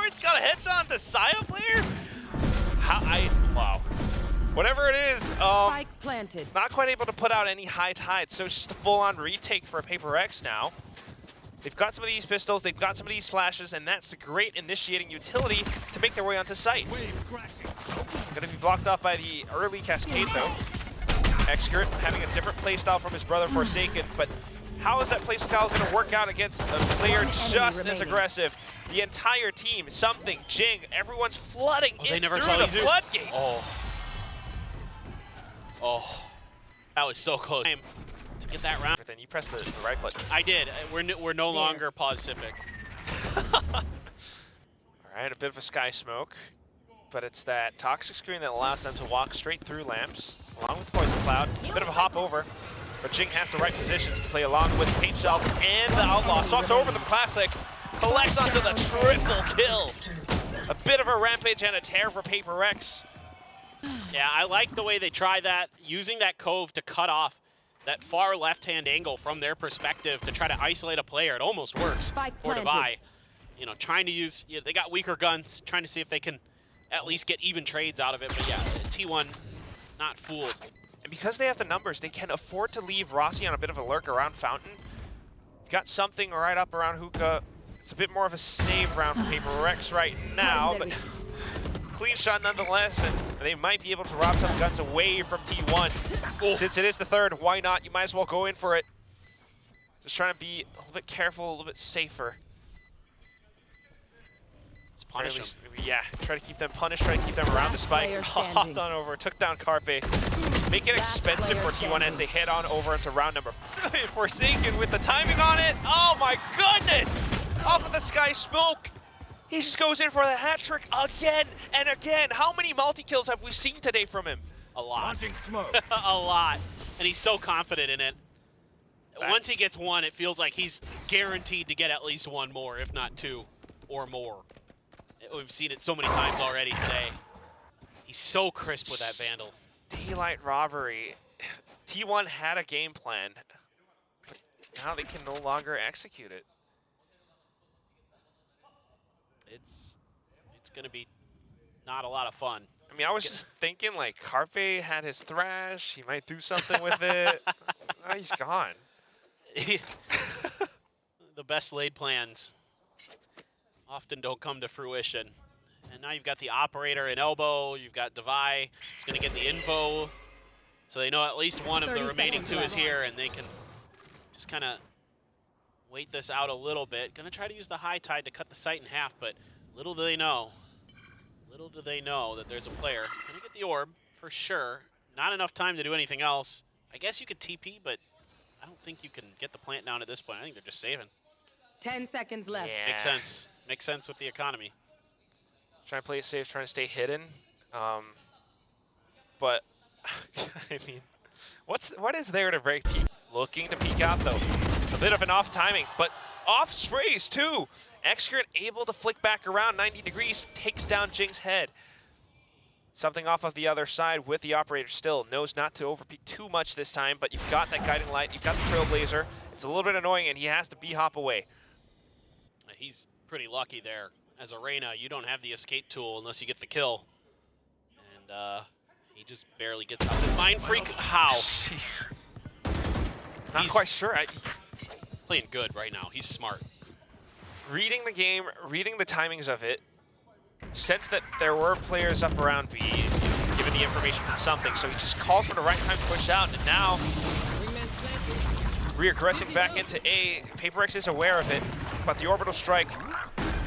It's got a headshot on the Saya player? Wow. Whatever it is, Spike planted. not quite able to put out any high tide, so it's just a full-on retake for PRX now. They've got some of these pistols, they've got some of these flashes, and that's a great initiating utility to make their way onto site. Gonna be blocked off by the early cascade though. Excurrent having a different playstyle from his brother Forsaken, but how is that playstyle gonna work out against a player just as aggressive? The entire team, Something, Jing, everyone's flooding in through the floodgates. Oh, that was so close. To get that round. But then you press the right button. I did. We're no longer Pacific. All right, a bit of a sky smoke, but it's that toxic screen that allows them to walk straight through lamps, along with Poison Cloud. A bit of a hop over, but Jing has the right positions to play along with Paint Shells and the Outlaw. Swaps over the Classic, collects onto the triple kill. A bit of a rampage and a tear for PRX. Yeah, I like the way they try that, using that cove to cut off that far left-hand angle from their perspective to try to isolate a player. It almost works for Devi. You know, trying to use, they got weaker guns, trying to see if they can at least get even trades out of it. But yeah, T1 not fooled. And because they have the numbers, they can afford to leave Rossi on a bit of a lurk around Fountain. Got Something right up around Hookah. It's a bit more of a save round for PRX right now, but clean shot nonetheless, and they might be able to rob some guns away from T1. Since it is the third, why not? You might as well go in for it. Just trying to be a little bit careful, a little bit safer. Let's punish them. Yeah, try to keep them punished, try to keep them around the spike. Hopped on over, took down Carpe. Make it expensive for T1 as they head on over into round number 4. Forsaken with the timing on it. Oh my goodness! Off of the sky smoke. He just goes in for the hat trick again and again. How many multi-kills have we seen today from him? A lot. Launching smoke. A lot. And he's so confident in it. Once he gets one, it feels like he's guaranteed to get at least one more, if not two or more. We've seen it so many times already today. He's so crisp with that Vandal. Daylight robbery. T1 had a game plan, but now they can no longer execute it. It's gonna be not a lot of fun. I mean, I was just thinking, like, Carpe had his thrash. He might do something with it. Now he's gone. The best laid plans often don't come to fruition. And now you've got the operator in elbow. You've got Devi. He's going to get the info. So they know at least one of the remaining two is here, and they can just kind of wait this out a little bit. Going to try to use the high tide to cut the site in half, but little do they know that there's a player. Going to get the orb, for sure. Not enough time to do anything else. I guess you could TP, but I don't think you can get the plant down at this point. I think they're just saving. 10 seconds left. Yeah. Makes sense. Makes sense with the economy. Trying to play it safe, trying to stay hidden. But, I mean, what is there to break peek? Looking to peek out, though. A bit of an off timing, but off sprays, too. Excurrent able to flick back around 90 degrees, takes down Jing's head. Something off of the other side with the operator still. Knows not to overpeak too much this time, but you've got that guiding light, you've got the Trailblazer. It's a little bit annoying, and he has to B-hop away. He's pretty lucky there. As a Reyna, you don't have the escape tool unless you get the kill. And he just barely gets out. Mind Freak, how? Jeez. Not quite sure. Playing good right now. He's smart. Reading the game, reading the timings of it, sense that there were players up around B, given the information from Something, so he just calls for the right time to push out, and now reaggressing back into A. PRX is aware of it, but the orbital strike,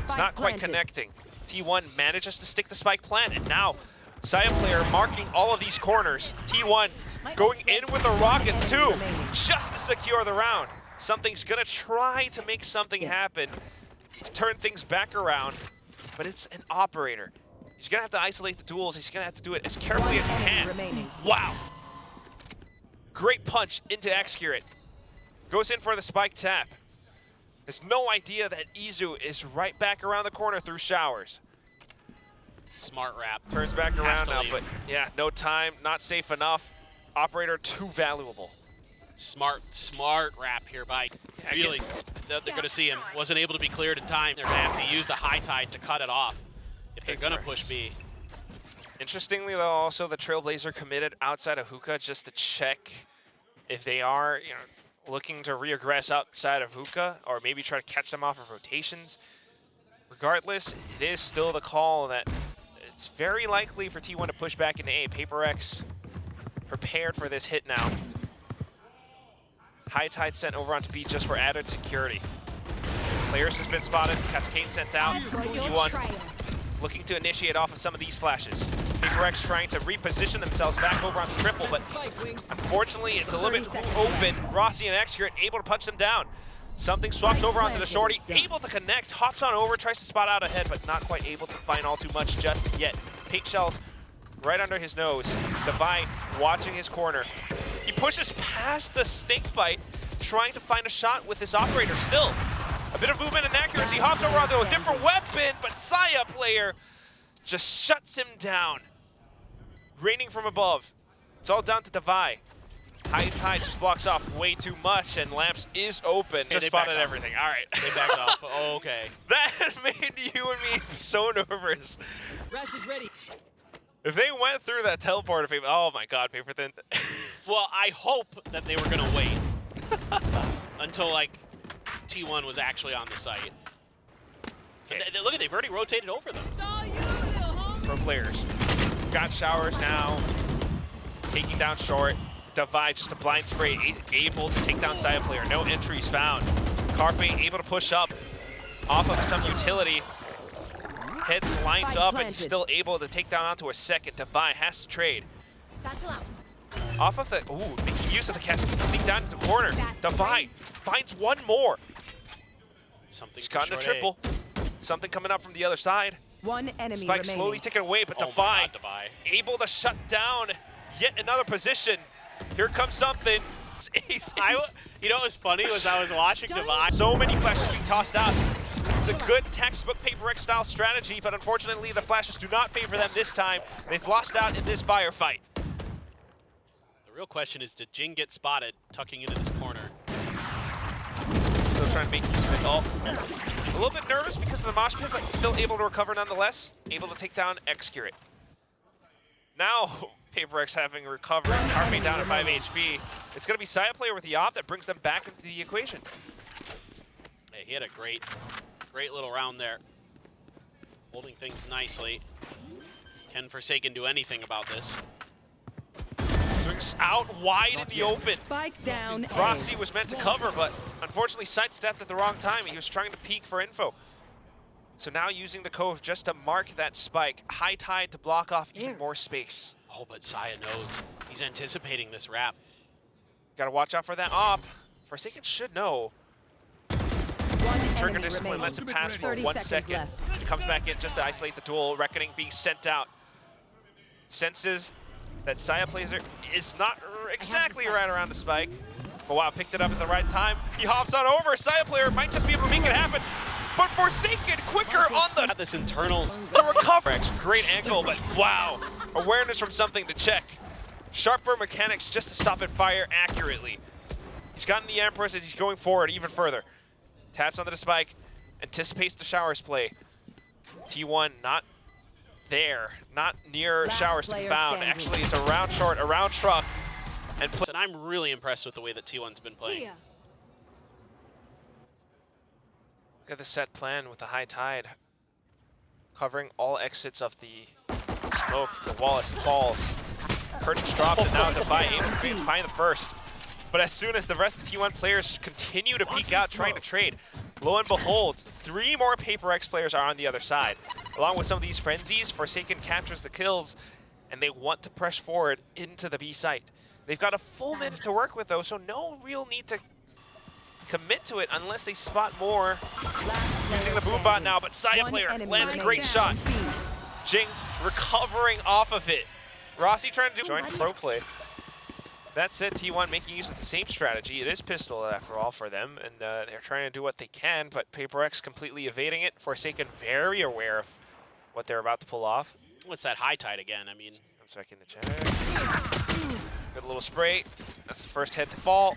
it's not quite connecting. T1 manages to stick the spike plant, and now Saya player marking all of these corners. T1 going in with the rockets too, just to secure the round. Something's gonna try to make something happen, to turn things back around, but it's an operator. He's gonna have to isolate the duels. He's gonna have to do it as carefully as he can. Wow. Great punch into Excurrent. Goes in for the spike tap. Has no idea that Izu is right back around the corner through showers. Smart wrap. Turns back around now, leave. but yeah, no time, not safe enough. Operator too valuable. Smart wrap here by really they're going to see him. Wasn't able to be cleared in time. They're going to have to use the high tide to cut it off if they're going to push B. Interestingly, though, also the Trailblazer committed outside of hookah just to check if they are, looking to reaggress outside of hookah or maybe try to catch them off of rotations. Regardless, it is still the call that it's very likely for T1 to push back into A. PRX prepared for this hit now. High Tide sent over onto B just for added security. Players has been spotted, Cascade sent out. T1 looking to initiate off of some of these flashes. PRX trying to reposition themselves back over onto triple, but unfortunately it's a little bit open. Rossi and Execute able to punch them down. Something swaps over onto the shorty, able to connect, hops on over, tries to spot out ahead, but not quite able to find all too much just yet. Pink shells right under his nose. Divine watching his corner. He pushes past the snake bite, trying to find a shot with his operator still. A bit of movement and accuracy, hops over onto a different weapon, but Saya player just shuts him down. Raining from above. It's all down to Divine. High Tide just blocks off way too much, and Lamps is open. Just spotted everything. All right. They backed off. Oh, okay. That made you and me so nervous. Rush is ready. If they went through that teleporter, oh my God, Paper Thin. Well, I hope that they were going to wait until, like, T1 was actually on the site. Okay. Look at, they've already rotated over them. Pro players. Got showers now. Taking down short. Divide, just a blind spray, able to take down Saya player. No entries found. Carpe able to push up off of some utility. Hits, lines up, and he's still able to take down onto a second. Divide has to trade. Off of the, making use of the cascade, sneak down into the corner. Divide finds one more. He's gotten a triple. Something coming up from the other side. One enemy Spike remaining. slowly taken away, but Divide able to shut down yet another position. Here comes something. You know what was funny was I was watching Divide. So many flashes being tossed out. It's a good textbook PRX style strategy, but unfortunately the flashes do not favor them this time. They've lost out in this firefight. The real question is, did Jing get spotted tucking into this corner? Still trying to make use of it. Oh, a little bit nervous because of the mosh pit, but still able to recover nonetheless. Able to take down Execute. Now, PRX having recovered, Carpe down at 5 HP. It's going to be Saya player with the op that brings them back into the equation. Hey, he had a great little round there. Holding things nicely. Can Forsaken do anything about this? Swings out wide in the open. Spike down. Rossi was meant to cover, but unfortunately sidestepped at the wrong time. He was trying to peek for info. So now using the Cove just to mark that spike. High Tide to block off even more space. Oh, but Saya knows. He's anticipating this wrap. Gotta watch out for that op. Forsaken should know. Trigger discipline lets it pass for 1 second. He comes back in just to isolate the duel. Reckoning being sent out. Senses that Saya player is not exactly right around the spike. But wow, picked it up at the right time. He hops on over. Saya player might just be able to make it happen. But Forsaken quicker on the this internal to recover. Great angle, but wow. Awareness from something to check. Sharper mechanics just to stop and fire accurately. He's gotten the Empress as he's going forward even further. Taps onto the spike, anticipates the showers play. T1 not there, not near showers to be found. Actually, it's around short, around truck. And I'm really impressed with the way that T1's been playing. Look at the set plan with the High Tide. Covering all exits of the smoke, the wall as it falls. Curtains dropped, and now Divide able to find the first. But as soon as the rest of the T1 players continue to peek out, trying to trade, lo and behold, 3 more PRX players are on the other side. Along with some of these frenzies, Forsaken captures the kills, and they want to press forward into the B site. They've got a full minute to work with, though, so no real need to commit to it unless they spot more. Using the boom bot now, but Saya player lands a great shot. Jing recovering off of it. Rossi trying to do joint pro play. That's it, T1 making use of the same strategy. It is pistol after all for them, and they're trying to do what they can, but PRX completely evading it. Forsaken very aware of what they're about to pull off. What's that High Tide again? I mean, 1 second to check. Good little spray. That's the first head to fall.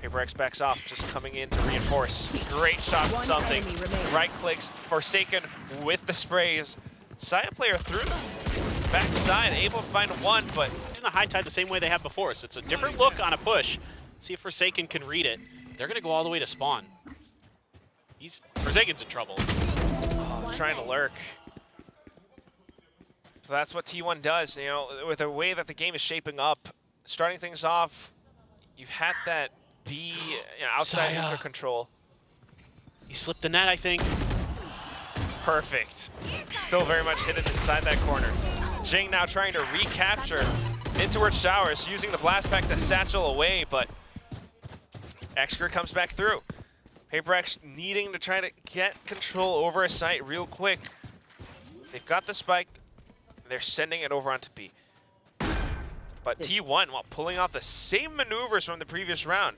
PRX backs off, just coming in to reinforce. Great shot from something. Right clicks, Forsaken with the sprays. Side player through the backside, able to find one, but in the high tide the same way they have before, so it's a different look on a push. See if Forsaken can read it. They're gonna go all the way to spawn. Forsaken's in trouble. Oh, trying to lurk. So that's what T1 does, you know, with the way that the game is shaping up. Starting things off, you've had that be outside hookah control. He slipped the net, I think. Perfect. Still very much hidden inside that corner. Jing now trying to recapture Intoward Showers, using the blast back to satchel away, but Exker comes back through. PRX needing to try to get control over a site real quick. They've got the spike. They're sending it over onto B. But T1, while pulling off the same maneuvers from the previous round.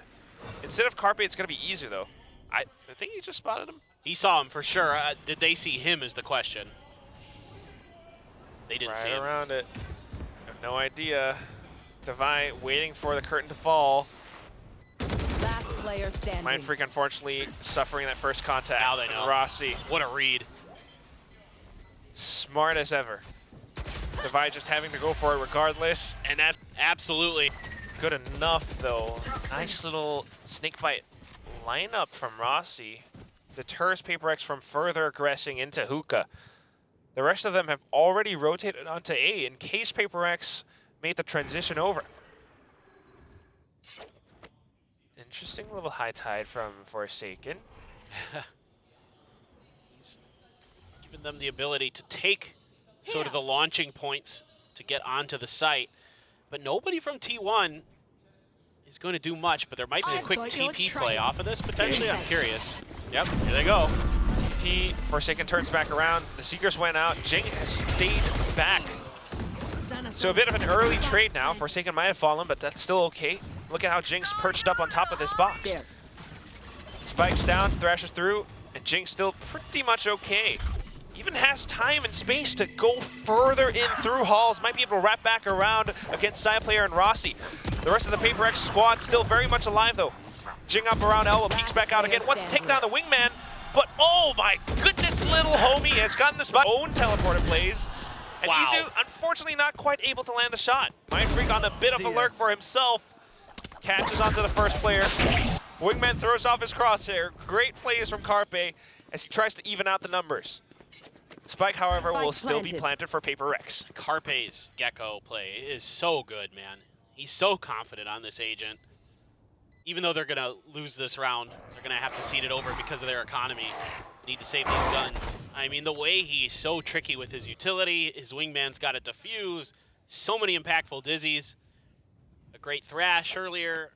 Instead of Carpe, it's going to be easier, though. I think he just spotted him. He saw him for sure. Did they see him is the question. They didn't see him. Right around it. I have no idea. Devi waiting for the curtain to fall. Last player standing. Mind Freak, unfortunately, suffering that first contact. Now they know. Rossi. What a read. Smart as ever. Devi just having to go for it regardless. And that's absolutely good enough, though. Nice little snakebite lineup from Rossi. Deters PRX from further aggressing into hookah. The rest of them have already rotated onto A in case PRX made the transition over. Interesting little high tide from Forsaken. He's given them the ability to take sort of the launching points to get onto the site. But nobody from T1 is going to do much, but there might be a quick TP play off of this, potentially. I'm curious. Yep, here they go. TP, Forsaken turns back around. The Seekers went out. Jing has stayed back. So a bit of an early trade now. Forsaken might have fallen, but that's still okay. Look at how Jing's perched up on top of this box. Spikes down, thrashes through, and Jing's still pretty much okay. Even has time and space to go further in through halls. Might be able to wrap back around against side player and Rossi. The rest of the PRX squad still very much alive, though. Jing up around elbow, peeks back out again. Wants to take down the wingman, but oh my goodness, little homie has gotten the spot. Own teleporter plays. And Izu, unfortunately, not quite able to land the shot. Mind Freak on a bit of a lurk for himself. Catches onto the first player. Wingman throws off his crosshair. Great plays from Carpe as he tries to even out the numbers. Spike, however, will still be planted for PRX. Carpe's Gecko play is so good, man. He's so confident on this agent. Even though they're going to lose this round, they're going to have to cede it over because of their economy. Need to save these guns. I mean, the way he's so tricky with his utility, his wingman's got it defuse, so many impactful dizzies. A great thrash earlier.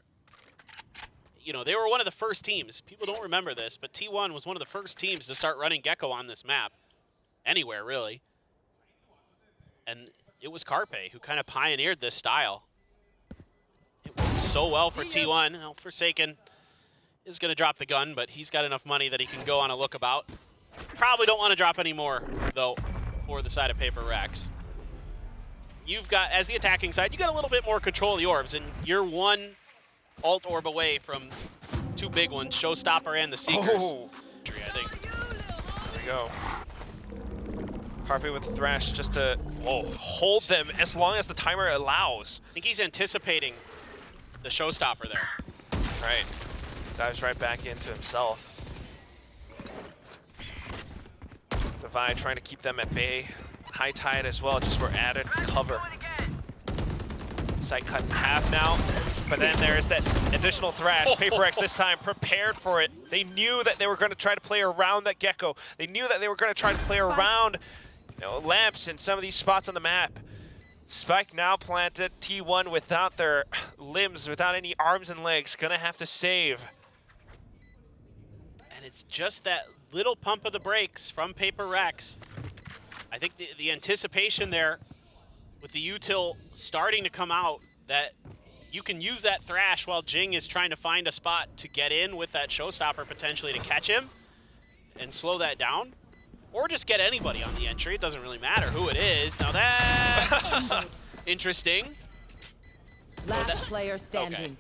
You know, they were one of the first teams. People don't remember this, but T1 was one of the first teams to start running Gecko on this map. Anywhere, really. And it was Carpe who kind of pioneered this style. It worked so well for T1. Well, Forsaken is going to drop the gun, but he's got enough money that he can go on a lookabout. Probably don't want to drop any more, though, for the side of PRX. You've got, as the attacking side, you got a little bit more control of the orbs, and you're one alt orb away from two big ones, Showstopper and the Seekers. Oh. I think. There we go. Carpe with the Thrash just to hold them as long as the timer allows. I think he's anticipating the Showstopper there. Right. Dives right back into himself. Devi trying to keep them at bay. High tide as well, just for added cover. Site cut in half now, but then there's that additional Thrash. PRX this time prepared for it. They knew that they were going to try to play around that Gecko. They knew that they were going to try to play around lamps in some of these spots on the map. Spike now planted. T1 without their limbs, without any arms and legs, gonna have to save. And it's just that little pump of the brakes from PRX. I think the anticipation there with the util starting to come out that you can use that Thrash while Jing is trying to find a spot to get in with that Showstopper potentially to catch him and slow that down. Or just get anybody on the entry. It doesn't really matter who it is. Now that's interesting. Last player standing.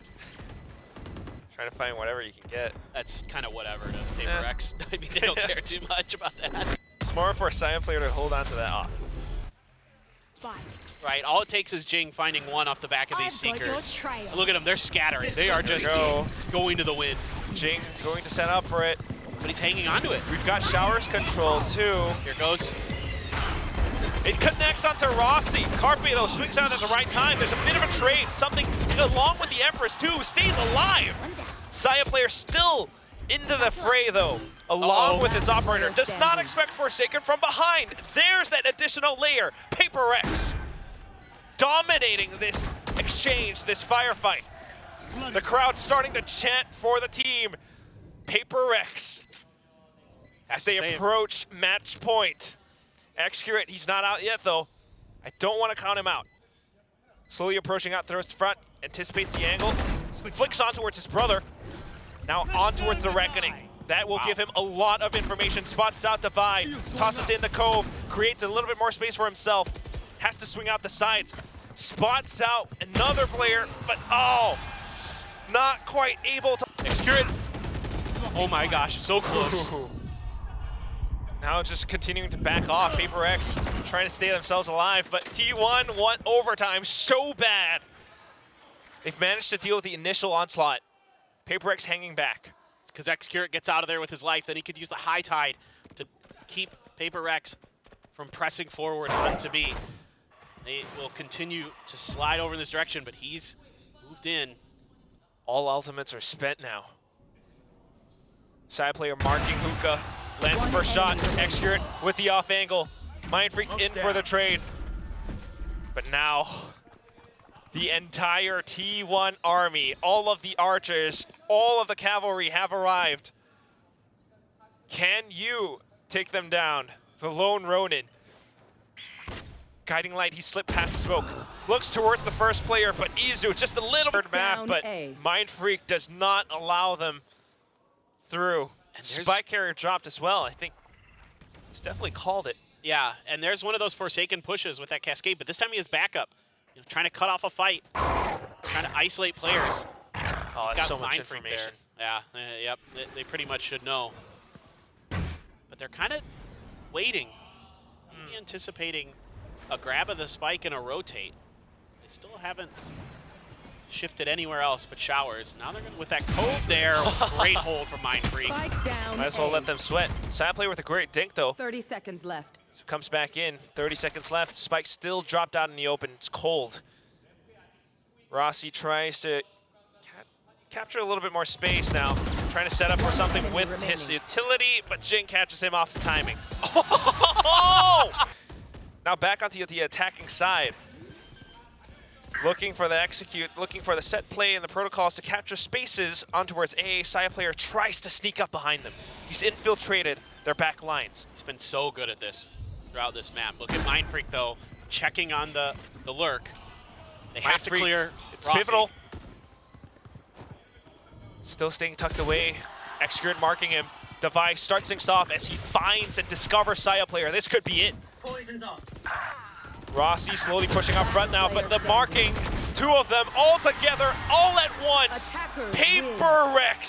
Trying to find whatever you can get. That's kind of whatever to PRX. I mean, they don't care too much about that. It's more for a Sion player to hold on to that off. Right, all it takes is Jing finding one off the back of these Seekers. Look at them, they're scattering. They are just going to the wind. Jing going to set up for it. But he's hanging on to it. We've got Showers control too. Here goes. It connects onto Rossi. Carpe though swings out at the right time. There's a bit of a trade. Something along with the Empress too stays alive. Sia player still into the fray though, along with its operator. Does not expect Forsaken from behind. There's that additional layer. PRX dominating this exchange, this firefight. The crowd starting to chant for the team. PRX as they approach match point. Excurate, he's not out yet though. I don't want to count him out. Slowly approaching out, throws to front, anticipates the angle, flicks on towards his brother. Now on towards the Reckoning. That will give him a lot of information. Spots out Divide, tosses in the Cove, creates a little bit more space for himself. Has to swing out the sides. Spots out another player, but not quite able to. Excurate. Oh my gosh, so close. Now just continuing to back off. PRX trying to stay themselves alive, but T1 want overtime so bad. They've managed to deal with the initial onslaught. PRX hanging back. Because Excurate gets out of there with his life, then he could use the high tide to keep PRX from pressing forward onto B. They will continue to slide over in this direction, but he's moved in. All ultimates are spent now. Side player marking Hookah. Lands first shot. Excurate with the off angle. Mindfreak in for the trade. But now, the entire T1 army, all of the archers, all of the cavalry have arrived. Can you take them down? The lone Ronin. Guiding light, he slipped past the smoke. Looks towards the first player, but Izu just a little bit map, but Mindfreak does not allow them through. And Spike carrier dropped as well. I think he's definitely called it. Yeah, and there's one of those Forsaken pushes with that cascade, but this time he has backup. You know, trying to cut off a fight, trying to isolate players. Oh, that's so much information. There. Yeah, yep, they pretty much should know. But they're kind of waiting, maybe anticipating a grab of the spike and a rotate. They still haven't shifted anywhere else but Showers. Now they're going with that Cove there. Great hold from Mindfreak. Might as well let them sweat. Side player with a great dink though. 30 seconds left. So comes back in. 30 seconds left. Spike still dropped out in the open. It's cold. Rossi tries to capture a little bit more space now. Trying to set up for something with his utility, but Jing catches him off the timing. Now back onto the attacking side. Looking for the execute, looking for the set play and the protocols to capture spaces on towards A. Sia player tries to sneak up behind them. He's infiltrated their back lines. He's been so good at this throughout this map. Look at Mindfreak though, checking on the lurk. They have to clear. It's Rossi. pivotal. Still staying tucked away. Excurate marking him. Device starts things off as he finds and discovers Sia player. This could be it. Poison's off. Rossi slowly pushing up front now, but the marking, two of them all together, all at once. PRX